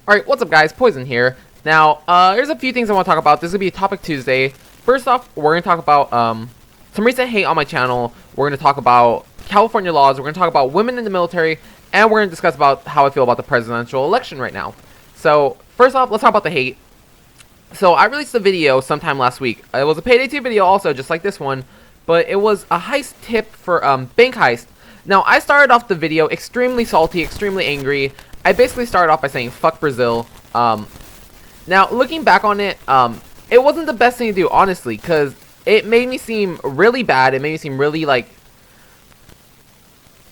Alright, what's up guys, Poison here. Now, there's a few things I want to talk about. This is going to be Topic Tuesday. First off, we're going to talk about some recent hate on my channel. We're going to talk about California laws. We're going to talk about women in the military. And we're going to discuss about how I feel about the presidential election right now. So, first off, let's talk about the hate. So, I released a video sometime last week. It was a Payday 2 video also, just like this one. But it was a heist tip for bank heist. Now, I started off the video extremely salty, extremely angry. I basically started off by saying, fuck Brazil. Now, looking back on it, it wasn't the best thing to do, honestly, because it made me seem really bad. It made me seem really, like,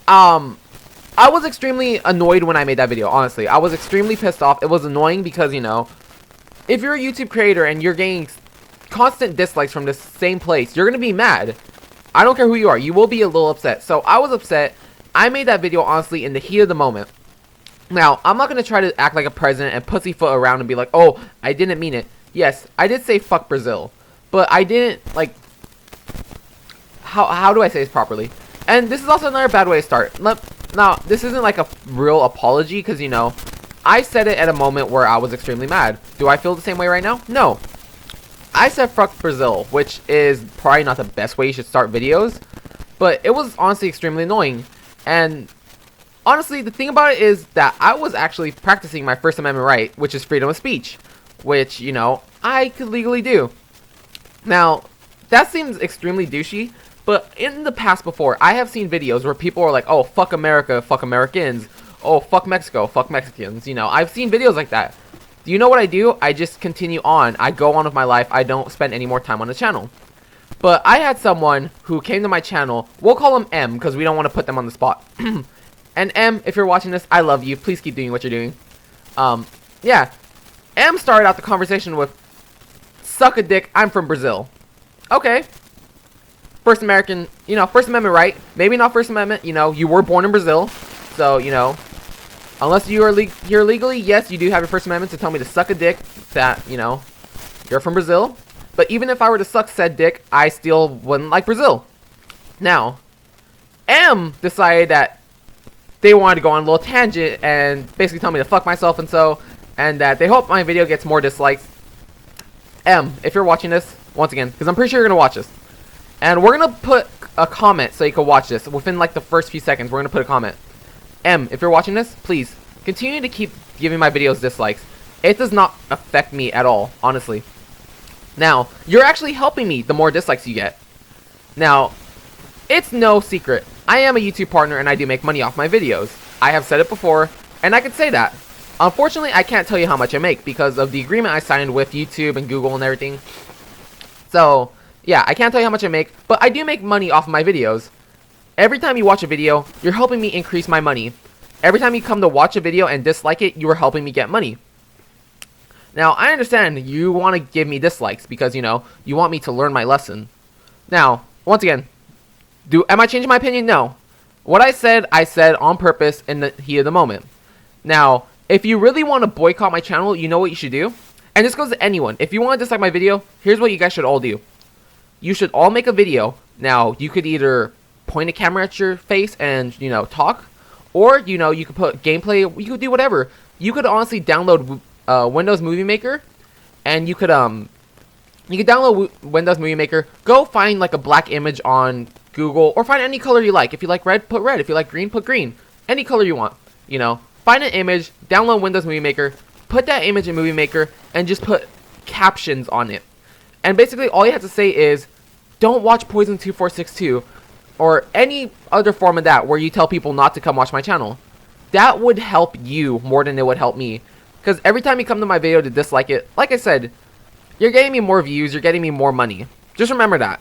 I was extremely annoyed when I made that video, honestly. I was extremely pissed off. It was annoying because, you know, if you're a YouTube creator and you're getting constant dislikes from the same place, you're going to be mad. I don't care who you are. You will be a little upset. So, I was upset. I made that video, honestly, in the heat of the moment. Now, I'm not going to try to act like a president and pussyfoot around and be like, oh, I didn't mean it. Yes, I did say fuck Brazil. But I didn't, like, how do I say this properly? And this is also another bad way to start. Now, this isn't like a real apology because, you know, I said it at a moment where I was extremely mad. Do I feel the same way right now? No. I said fuck Brazil, which is probably not the best way you should start videos. But it was honestly extremely annoying. And honestly, the thing about it is that I was actually practicing my First Amendment right, which is freedom of speech, which, you know, I could legally do. Now, that seems extremely douchey, but in the past before, I have seen videos where people are like, oh, fuck America, fuck Americans, oh, fuck Mexico, fuck Mexicans, you know, I've seen videos like that. Do you know what I do? I just continue on. I go on with my life. I don't spend any more time on the channel. But I had someone who came to my channel, we'll call him M, because we don't want to put them on the spot. And M, if you're watching this, I love you. Please keep doing what you're doing. Yeah. M started out the conversation with, suck a dick, I'm from Brazil. Okay. First American, you know, First Amendment right. Maybe not First Amendment, you know, you were born in Brazil. So, you know, unless you are here legally, yes, you do have your First Amendment to tell me to suck a dick that, you know, you're from Brazil. But even if I were to suck said dick, I still wouldn't like Brazil. Now, M decided that they wanted to go on a little tangent and basically tell me to fuck myself and that they hope my video gets more dislikes. M, if you're watching this, once again, because I'm pretty sure you're going to watch this. And we're going to put a comment so you can watch this. Within like the first few seconds, we're going to put a comment. M, if you're watching this, please, continue to keep giving my videos dislikes. It does not affect me at all, honestly. Now, you're actually helping me the more dislikes you get. Now, it's no secret. I am a YouTube partner and I do make money off my videos. I have said it before, and I can say that. Unfortunately, I can't tell you how much I make because of the agreement I signed with YouTube and Google and everything. So, yeah, I can't tell you how much I make, but I do make money off of my videos. Every time you watch a video, you're helping me increase my money. Every time you come to watch a video and dislike it, you are helping me get money. Now, I understand you want to give me dislikes because, you know, you want me to learn my lesson. Now, once again, am I changing my opinion? No. What I said on purpose in the heat of the moment. Now, if you really want to boycott my channel, you know what you should do? And this goes to anyone. If you want to dislike my video, here's what you guys should all do. You should all make a video. Now, you could either point a camera at your face and, you know, talk. Or, you know, you could put gameplay. You could do whatever. You could honestly download Windows Movie Maker. And you could download Windows Movie Maker. Go find like a black image on Google, or find any color you like. If you like red, put red. If you like green, put green. Any color you want. You know, find an image, download Windows Movie Maker, put that image in Movie Maker, and just put captions on it. And basically, all you have to say is, don't watch Poison 2462, or any other form of that where you tell people not to come watch my channel. That would help you more than it would help me. Because every time you come to my video to dislike it, like I said, you're getting me more views, you're getting me more money. Just remember that.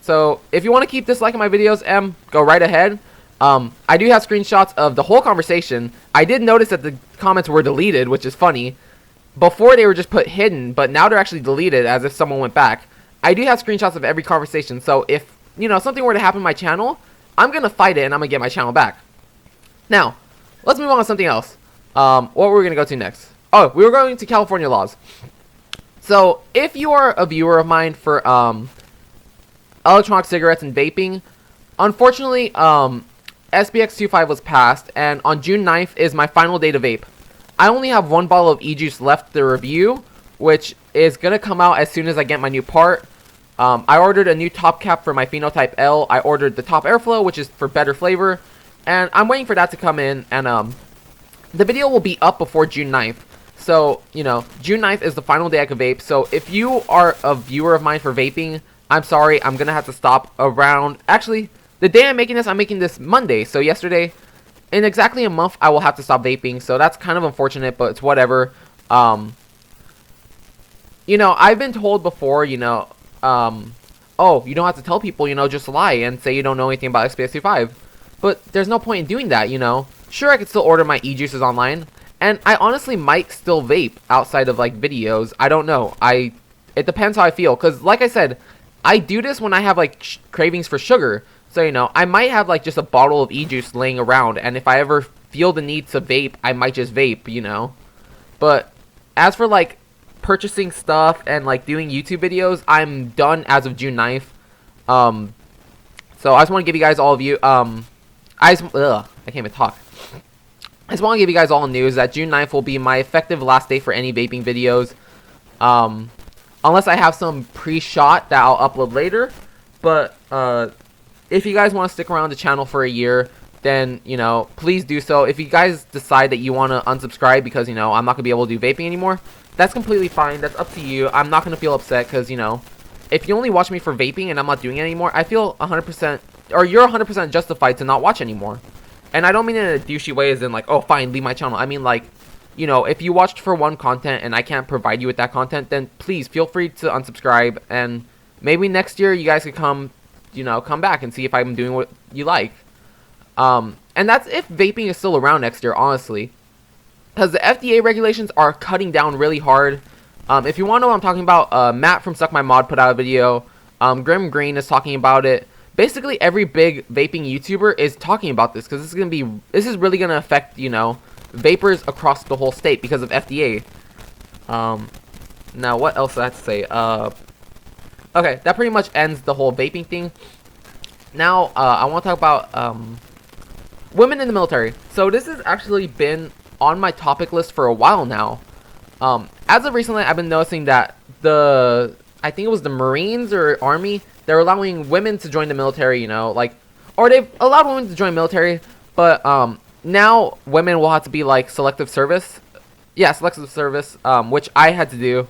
So, if you want to keep disliking my videos, M, go right ahead. I do have screenshots of the whole conversation. I did notice that the comments were deleted, which is funny. Before they were just put hidden, but now they're actually deleted as if someone went back. I do have screenshots of every conversation, so if, you know, something were to happen to my channel, I'm going to fight it and I'm going to get my channel back. Now, let's move on to something else. What were we going to go to next? Oh, we were going to California laws. So, if you are a viewer of mine for, electronic cigarettes and vaping, unfortunately, SBX 25 was passed, and on June 9th is my final day to vape. I only have one bottle of e-juice left to review, which is going to come out as soon as I get my new part. I ordered a new top cap for my Phenotype L. I ordered the top airflow, which is for better flavor. And I'm waiting for that to come in. And the video will be up before June 9th. So, you know, June 9th is the final day I can vape. So if you are a viewer of mine for vaping, I'm sorry. I'm going to have to stop around. Actually, the day I'm making this Monday. So yesterday, in exactly a month, I will have to stop vaping. So that's kind of unfortunate, but it's whatever. You know, I've been told before, you know, oh, you don't have to tell people, you know, just lie and say you don't know anything about XPS25. But there's no point in doing that, you know. Sure, I could still order my e-juices online, and I honestly might still vape outside of, like, videos. I don't know. It depends how I feel, because, like I said, I do this when I have, like, cravings for sugar. So, you know, I might have, like, just a bottle of e-juice laying around, and if I ever feel the need to vape, I might just vape, you know. But as for, like, purchasing stuff and like doing YouTube videos, I'm done as of June 9th. So I just want to give you guys all of you I can't even talk. I just want to give you guys all news that June 9th will be my effective last day for any vaping videos. Unless I have some pre-shot that I'll upload later. But if you guys want to stick around the channel for a year, then, you know, please do so. If you guys decide that you want to unsubscribe because, you know, I'm not going to be able to do vaping anymore, that's completely fine. That's up to you. I'm not going to feel upset because, you know, if you only watch me for vaping and I'm not doing it anymore, I feel 100%, or you're 100% justified to not watch anymore. And I don't mean it in a douchey way as in like, oh, fine, leave my channel. I mean like, you know, if you watched for one content and I can't provide you with that content, then please feel free to unsubscribe. And maybe next year you guys could come, you know, come back and see if I'm doing what you like. And that's if vaping is still around next year, honestly. Because the FDA regulations are cutting down really hard. If you want to know what I'm talking about, Matt from Suck My Mod put out a video. Grim Green is talking about it. Basically, every big vaping YouTuber is talking about this. Because this is really going to affect, you know, vapors across the whole state because of FDA. Now, what else do I have to say? Okay, that pretty much ends the whole vaping thing. Now, I want to talk about women in the military. So this has actually been on my topic list for a while now. As of recently, I've been noticing that I think it was the Marines or Army, they're allowing women to join the military, you know, like, or they've allowed women to join military, but now women will have to be like selective service. Yeah, selective service, which I had to do.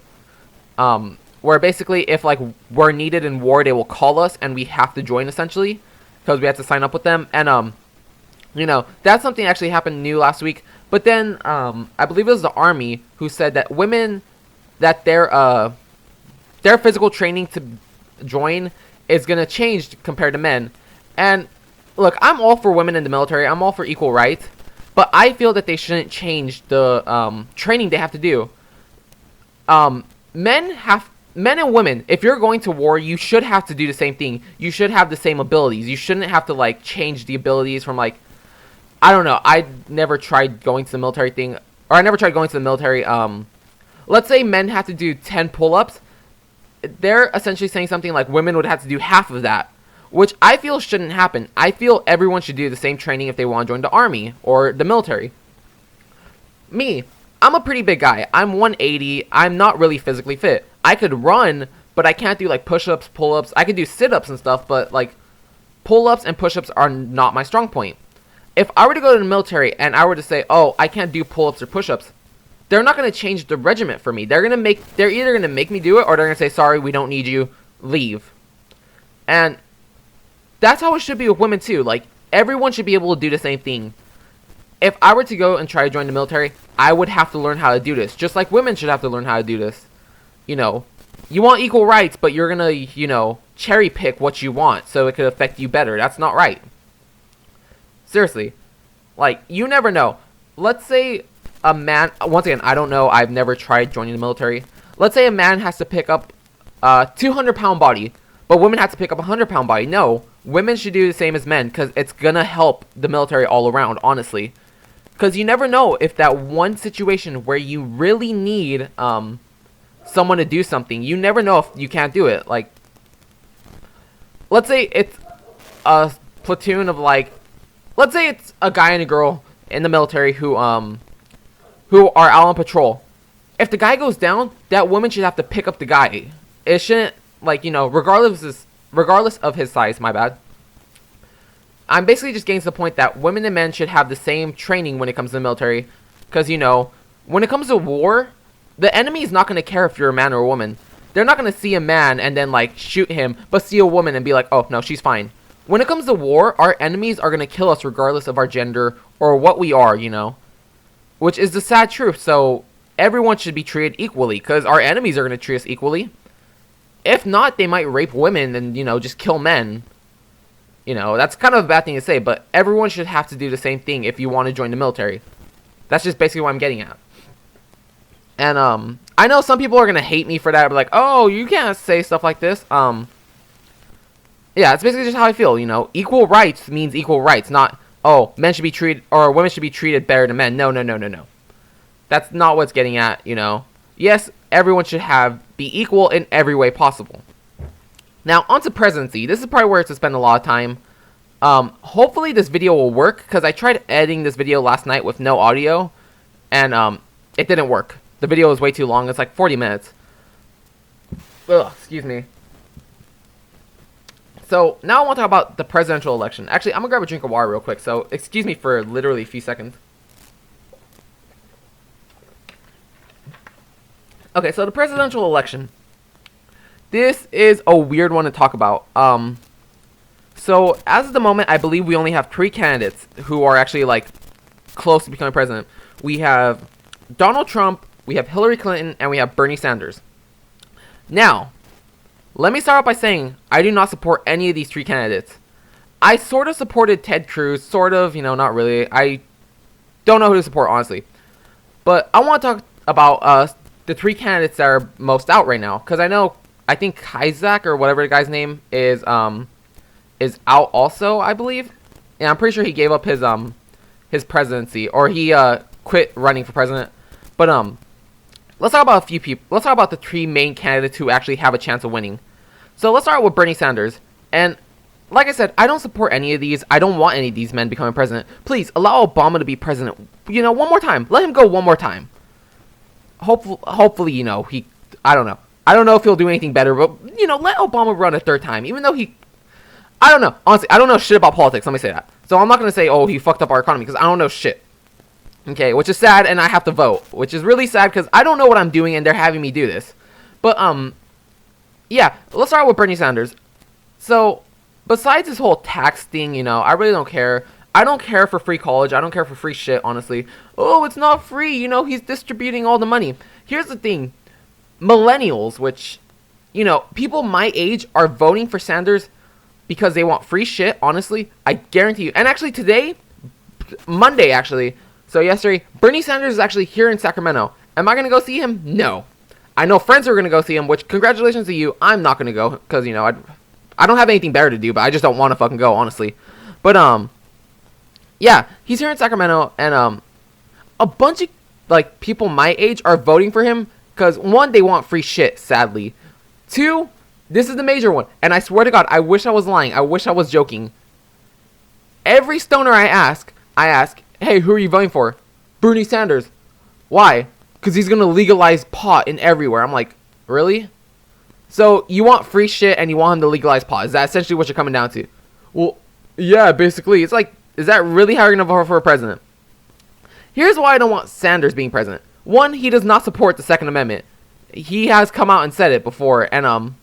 Where basically if like we're needed in war, they will call us and we have to join essentially because we have to sign up with them. And you know, that's something that actually happened new last week. But then I believe it was the Army who said that women, that their physical training to join is gonna change compared to men. And look, I'm all for women in the military. I'm all for equal rights, but I feel that they shouldn't change the training they have to do. Men and women, if you're going to war, you should have to do the same thing. You should have the same abilities. You shouldn't have to like change the abilities from like, I don't know. I never tried going to the military thing, or I never tried going to the military. Let's say men have to do 10 pull-ups. They're essentially saying something like women would have to do half of that, which I feel shouldn't happen. I feel everyone should do the same training if they want to join the Army or the military. Me, I'm a pretty big guy. I'm 180. I'm not really physically fit. I could run, but I can't do like push-ups, pull-ups. I could do sit-ups and stuff, but like pull-ups and push-ups are not my strong point. If I were to go to the military and I were to say, oh, I can't do pull-ups or push-ups, they're not going to change the regiment for me. They're either going to make me do it or they're going to say, sorry, we don't need you, leave. And that's how it should be with women too. Like, everyone should be able to do the same thing. If I were to go and try to join the military, I would have to learn how to do this. Just like women should have to learn how to do this. You know, you want equal rights, but you're going to, you know, cherry pick what you want so it could affect you better. That's not right. Seriously. Like, you never know. Let's say a man, once again, I don't know, I've never tried joining the military. Let's say a man has to pick up a 200-pound body, but women have to pick up a 100-pound body. No, women should do the same as men because it's going to help the military all around, honestly. Because you never know if that one situation where you really need someone to do something, you never know if you can't do it. Like, let's say it's a platoon of like, let's say it's a guy and a girl in the military who who are out on patrol. If the guy goes down, that woman should have to pick up the guy. It shouldn't, like, you know, regardless of his size, my bad. I'm basically just getting to the point that women and men should have the same training when it comes to the military. Because, you know, when it comes to war, the enemy is not going to care if you're a man or a woman. They're not going to see a man and then, like, shoot him, but see a woman and be like, oh, no, she's fine. When it comes to war, our enemies are going to kill us regardless of our gender or what we are, you know. Which is the sad truth, so everyone should be treated equally, because our enemies are going to treat us equally. If not, they might rape women and, you know, just kill men. You know, that's kind of a bad thing to say, but everyone should have to do the same thing if you want to join the military. That's just basically what I'm getting at. And, I know some people are going to hate me for that, but like, oh, you can't say stuff like this. Yeah, it's basically just how I feel, you know. Equal rights means equal rights, not, oh, men should be treated, or women should be treated better than men. No, no, no, no, no. That's not what's getting at, you know. Yes, everyone should be equal in every way possible. Now, onto presidency. This is probably where to spend a lot of time. Hopefully this video will work, because I tried editing this video last night with no audio, and, it didn't work. The video was way too long. It's like 40 minutes. Ugh, excuse me. So, now I want to talk about the presidential election. Actually, I'm going to grab a drink of water real quick, so excuse me for literally a few seconds. Okay, so the presidential election. This is a weird one to talk about. So, as of the moment, I believe we only have 3 candidates who are actually, like, close to becoming president. We have Donald Trump, we have Hillary Clinton, and we have Bernie Sanders. Now, let me start off by saying I do not support any of these 3 candidates. I sort of supported Ted Cruz, sort of, you know, not really. I don't know who to support, honestly. But I want to talk about the 3 candidates that are most out right now, because I think Kazak, or whatever the guy's name is out also, I believe. And I'm pretty sure he gave up his presidency, or he quit running for president. But let's talk about a few people. Let's talk about the 3 main candidates who actually have a chance of winning. So let's start with Bernie Sanders. And like I said, I don't support any of these. I don't want any of these men becoming president. Please allow Obama to be president. You know, one more time. Let him go one more time. Hopefully, you know, I don't know. I don't know if he'll do anything better, but, you know, let Obama run a 3rd time. Even though I don't know. Honestly, I don't know shit about politics. Let me say that. So I'm not going to say, oh, he fucked up our economy, because I don't know shit. Okay, which is sad, and I have to vote. Which is really sad, because I don't know what I'm doing, and they're having me do this. But, yeah, let's start with Bernie Sanders. So, besides this whole tax thing, you know, I really don't care. I don't care for free college. I don't care for free shit, honestly. Oh, it's not free. You know, he's distributing all the money. Here's the thing. Millennials, which, you know, people my age are voting for Sanders because they want free shit, honestly. I guarantee you. And actually today, Monday actually, so yesterday, Bernie Sanders is actually here in Sacramento. Am I going to go see him? No. I know friends are going to go see him, which congratulations to you. I'm not going to go because, you know, I don't have anything better to do, but I just don't want to fucking go, honestly. But, yeah, he's here in Sacramento, and, a bunch of, like, people my age are voting for him because, 1, they want free shit, sadly. 2, this is the major one, and I swear to God, I wish I was lying. I wish I was joking. Every stoner I ask, hey, who are you voting for? Bernie Sanders. Why? Because he's going to legalize pot in everywhere. I'm like, really? So, you want free shit and you want him to legalize pot. Is that essentially what you're coming down to? Well, yeah, basically. It's like, is that really how you're going to vote for a president? Here's why I don't want Sanders being president. 1, he does not support the Second Amendment. He has come out and said it before. And,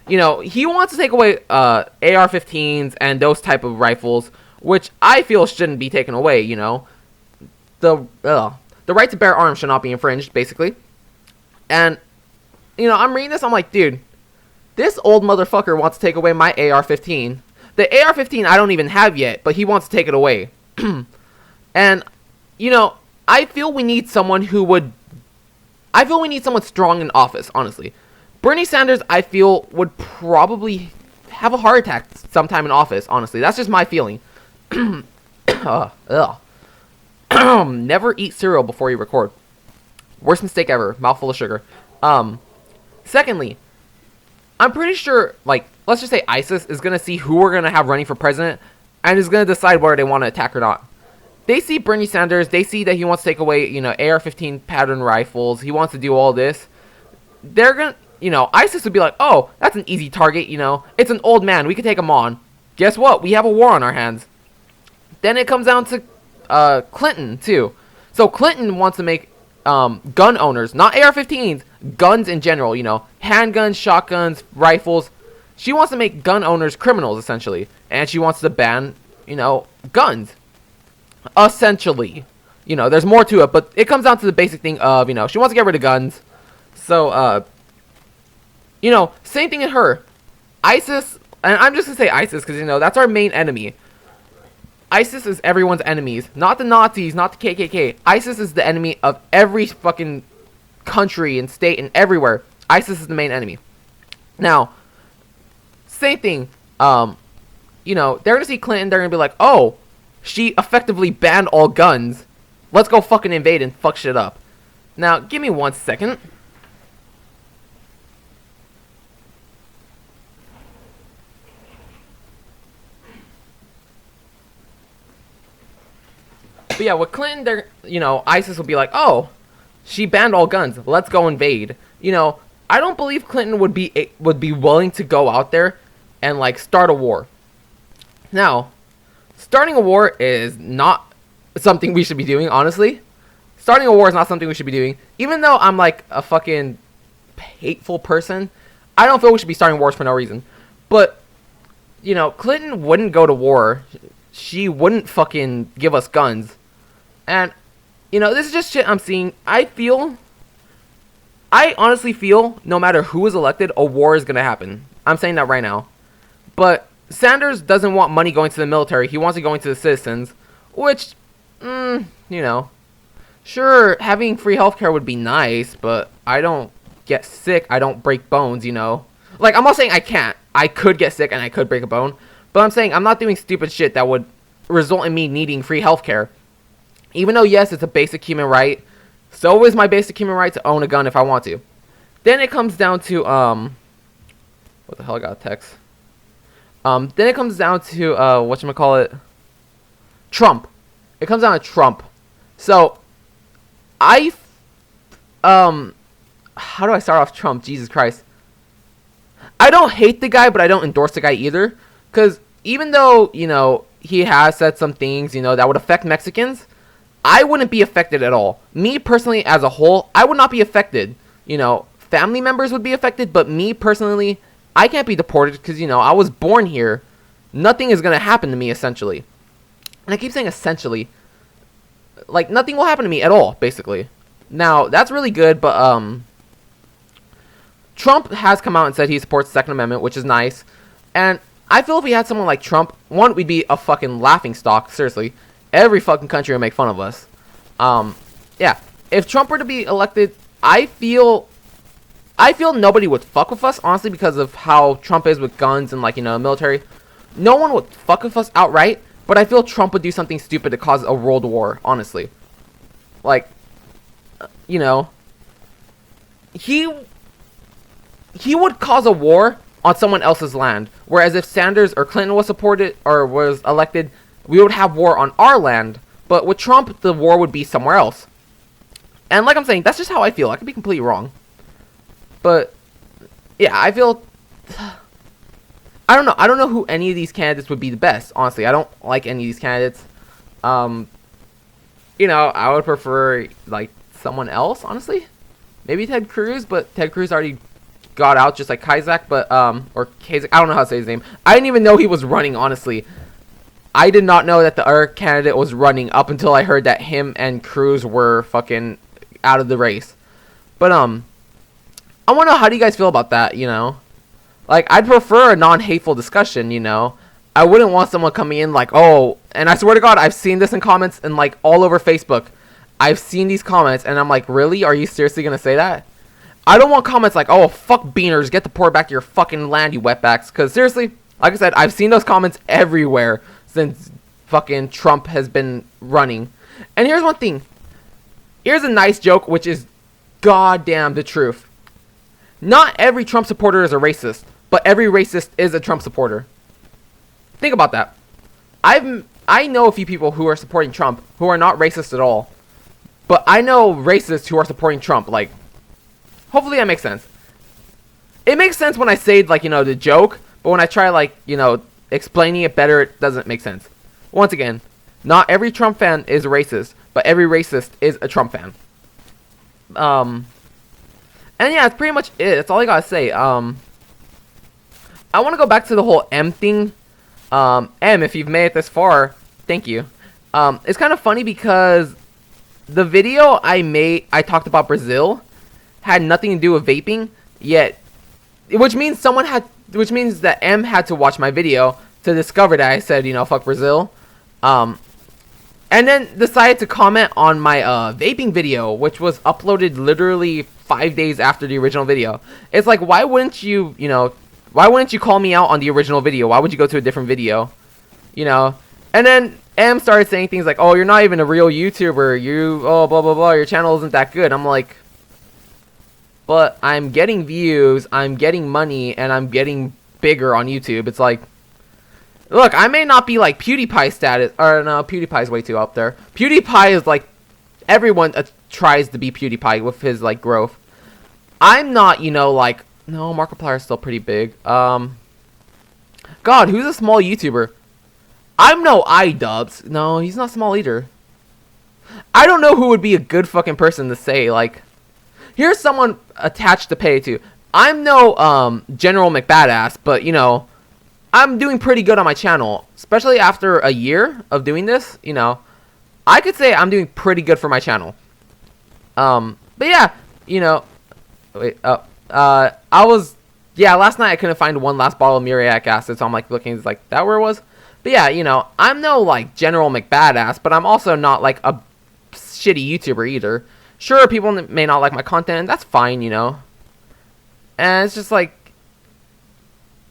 you know, he wants to take away AR-15s and those type of rifles, which I feel shouldn't be taken away, you know. The right to bear arms should not be infringed, basically. And, you know, I'm reading this, I'm like, dude, this old motherfucker wants to take away my AR-15. The AR-15 I don't even have yet, but he wants to take it away. And, you know, I feel we need someone strong in office, honestly. Bernie Sanders, I feel, would probably have a heart attack sometime in office, honestly. That's just my feeling. Never eat cereal before you record. Worst mistake ever. Mouthful of sugar. Secondly, I'm pretty sure, like, let's just say ISIS is going to see who we're going to have running for president and is going to decide whether they want to attack or not. they see Bernie Sanders, they see that he wants to take away, AR-15 pattern rifles, he wants to do all this. They're gonna, ISIS would be like, oh, that's an easy target, it's an old man, we can take him on. Guess what? We have a war on our hands. Then it comes down to Clinton, too. So Clinton wants to make gun owners, not AR-15s, guns in general, handguns, shotguns, rifles. She wants to make gun owners criminals, essentially. And she wants to ban, guns. Essentially. There's more to it, but it comes down to the basic thing of, she wants to get rid of guns. So, same thing in her. ISIS, and I'm just going to say ISIS because, that's our main enemy. ISIS is everyone's enemies. Not the Nazis, not the KKK. ISIS is the enemy of every fucking country and state and everywhere. ISIS is the main enemy. Now, same thing. They're going to see Clinton. They're going to be like, oh, she effectively banned all guns. Let's go fucking invade and fuck shit up. Now, give me 1 second. But yeah, with Clinton, ISIS will be like, oh, she banned all guns. Let's go invade. I don't believe Clinton would be willing to go out there and like start a war. Now, starting a war is not something we should be doing, honestly. Starting a war is not something we should be doing. Even though I'm like a fucking hateful person, I don't feel we should be starting wars for no reason. But, Clinton wouldn't go to war. She wouldn't fucking give us guns. And, this is just shit I'm seeing. I honestly feel no matter who is elected, a war is going to happen. I'm saying that right now. But Sanders doesn't want money going to the military. He wants it going to the citizens. Which, sure, having free healthcare would be nice, but I don't get sick. I don't break bones, Like, I'm not saying I can't. I could get sick and I could break a bone. But I'm saying I'm not doing stupid shit that would result in me needing free healthcare. Even though, yes, it's a basic human right, so is my basic human right to own a gun if I want to. Then it comes down to, what the hell, I got a text. Then it comes down to, whatchamacallit, Trump. It comes down to Trump. So, how do I start off Trump? Jesus Christ. I don't hate the guy, but I don't endorse the guy either. Because even though, he has said some things, that would affect Mexicans, I wouldn't be affected at all. Me personally, as a whole, I would not be affected. Family members would be affected, but me personally, I can't be deported because, I was born here. Nothing is going to happen to me, essentially. And I keep saying essentially. Like, nothing will happen to me at all, basically. Now, that's really good, but, Trump has come out and said he supports the Second Amendment, which is nice. And I feel if we had someone like Trump, one, we'd be a fucking laughingstock, seriously. Every fucking country would make fun of us. Yeah. If Trump were to be elected, I feel nobody would fuck with us, honestly, because of how Trump is with guns and, like, military. No one would fuck with us outright, but I feel Trump would do something stupid to cause a world war, honestly. Like, he would cause a war on someone else's land. Whereas if Sanders or Clinton was supported or was elected, we would have war on our land. But with Trump, the war would be somewhere else. And like I'm saying, that's just how I feel. I could be completely wrong. But, yeah, I feel... I don't know. I don't know who any of these candidates would be the best, honestly. I don't like any of these candidates. I would prefer, like, someone else, honestly. Maybe Ted Cruz, but Ted Cruz already got out, just like Kazak, but, or Kazak, I don't know how to say his name. I didn't even know he was running, honestly. I did not know that the other candidate was running up until I heard that him and Cruz were fucking out of the race. But, I want to know, how do you guys feel about that, Like, I'd prefer a non-hateful discussion, I wouldn't want someone coming in like, oh, and I swear to God, I've seen this in comments and, like, all over Facebook. I've seen these comments, and I'm like, really? Are you seriously going to say that? I don't want comments like, oh, fuck beaners, get the port back to your fucking land, you wetbacks. Because, seriously, like I said, I've seen those comments everywhere since fucking Trump has been running. And here's one thing. Here's a nice joke, which is goddamn the truth. Not every Trump supporter is a racist, but every racist is a Trump supporter. Think about that. I know a few people who are supporting Trump who are not racist at all. But I know racists who are supporting Trump. Like, hopefully that makes sense. It makes sense when I say, like, you know, the joke. But when I try, like, you know, explaining it better, it doesn't make sense. Once again, not every Trump fan is racist. But every racist is a Trump fan. And yeah, that's pretty much it. That's all I gotta say. I want to go back to the whole M thing. M, if you've made it this far, thank you. It's kind of funny because the video I talked about Brazil had nothing to do with vaping, yet, which means that M had to watch my video to discover that I said, you know, fuck Brazil. And then decided to comment on my vaping video, which was uploaded literally 5 days after the original video. It's like, why wouldn't you call me out on the original video? Why would you go to a different video? You know? And then M started saying things like, oh, you're not even a real YouTuber. Blah, blah, blah. Your channel isn't that good. I'm like, but I'm getting views, I'm getting money, and I'm getting bigger on YouTube. It's like, look, I may not be like PewDiePie status, or no, PewDiePie's way too up there. PewDiePie is like, everyone tries to be PewDiePie with his like growth. I'm not, you know, like, no, Markiplier is still pretty big. God, who's a small YouTuber? I'm no iDubbbz. No, he's not small either. I don't know who would be a good fucking person to say, like, here's someone attached to pay to. I'm no General McBadass, but you know, I'm doing pretty good on my channel, especially after a year of doing this. You know, I could say I'm doing pretty good for my channel. But yeah, you know, wait, last night I couldn't find one last bottle of muriatic acid, so I'm like looking, it's like that where it was. But yeah, you know, I'm no like General McBadass, but I'm also not like a shitty YouTuber either. Sure, people may not like my content, and that's fine, you know. And it's just like,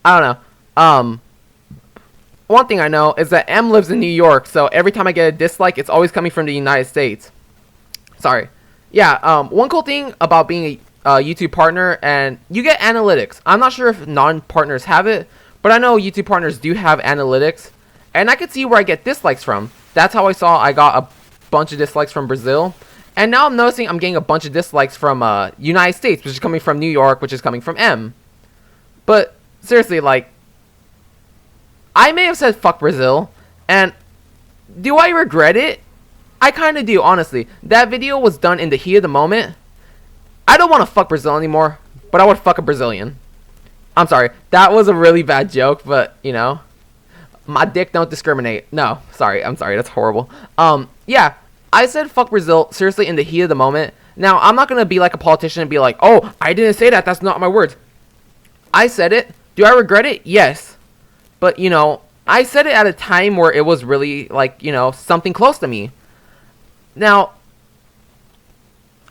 I don't know. One thing I know is that M lives in New York, so every time I get a dislike, it's always coming from the United States. Sorry. Yeah, one cool thing about being a YouTube partner, and you get analytics. I'm not sure if non-partners have it, but I know YouTube partners do have analytics, and I could see where I get dislikes from. That's how I got a bunch of dislikes from Brazil. And now I'm noticing I'm getting a bunch of dislikes from United States, which is coming from New York, which is coming from M. But seriously, like, I may have said fuck Brazil, and do I regret it? I kind of do, honestly. That video was done in the heat of the moment. I don't want to fuck Brazil anymore, but I would fuck a Brazilian. I'm sorry, that was a really bad joke, but, you know, my dick don't discriminate. No, sorry, I'm sorry, that's horrible. Yeah. I said fuck Brazil, seriously, in the heat of the moment. Now, I'm not going to be like a politician and be like, oh, I didn't say that, that's not my words. I said it. Do I regret it? Yes. But, you know, I said it at a time where it was really, like, you know, something close to me. Now,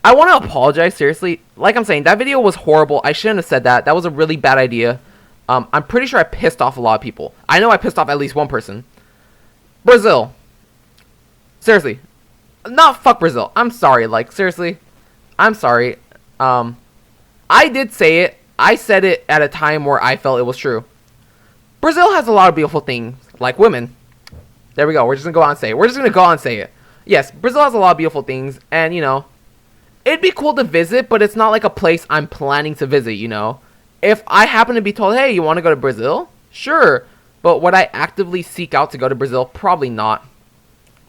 I want to apologize, seriously. Like I'm saying, that video was horrible. I shouldn't have said that. That was a really bad idea. I'm pretty sure I pissed off a lot of people. I know I pissed off at least one person. Brazil. Seriously. Not fuck Brazil. I'm sorry. Like, seriously. I'm sorry. I did say it. I said it at a time where I felt it was true. Brazil has a lot of beautiful things, like women. There we go. We're just going to go on and say it. We're just going to go on and say it. Yes, Brazil has a lot of beautiful things, and, you know, it'd be cool to visit, but it's not like a place I'm planning to visit, you know. If I happen to be told, hey, you want to go to Brazil? Sure. But would I actively seek out to go to Brazil? Probably not.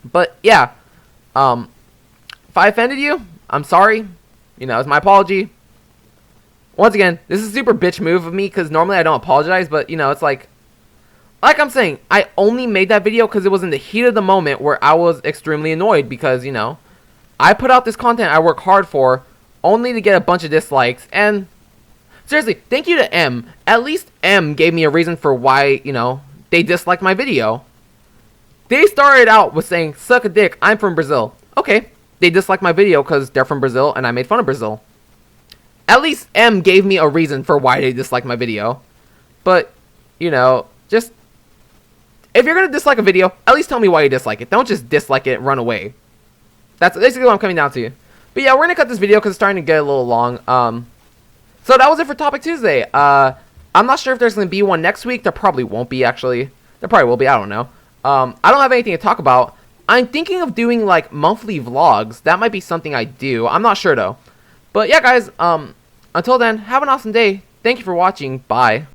But, yeah. If I offended you, I'm sorry. You know, it's my apology. Once again, this is a super bitch move of me, because normally I don't apologize, but, you know, it's like I'm saying, I only made that video because it was in the heat of the moment where I was extremely annoyed because, you know, I put out this content I work hard for only to get a bunch of dislikes, and seriously, thank you to M. At least M gave me a reason for why, you know, they disliked my video. They started out with saying, suck a dick, I'm from Brazil. Okay, they disliked my video because they're from Brazil and I made fun of Brazil. At least M gave me a reason for why they disliked my video. But, you know, just, if you're going to dislike a video, at least tell me why you dislike it. Don't just dislike it and run away. That's basically what I'm coming down to. But yeah, we're going to cut this video because it's starting to get a little long. So that was it for Topic Tuesday. I'm not sure if there's going to be one next week. There probably won't be, actually. There probably will be, I don't know. I don't have anything to talk about. I'm thinking of doing like monthly vlogs. That might be something I do. I'm not sure though. But yeah, guys, until then, have an awesome day. Thank you for watching. Bye.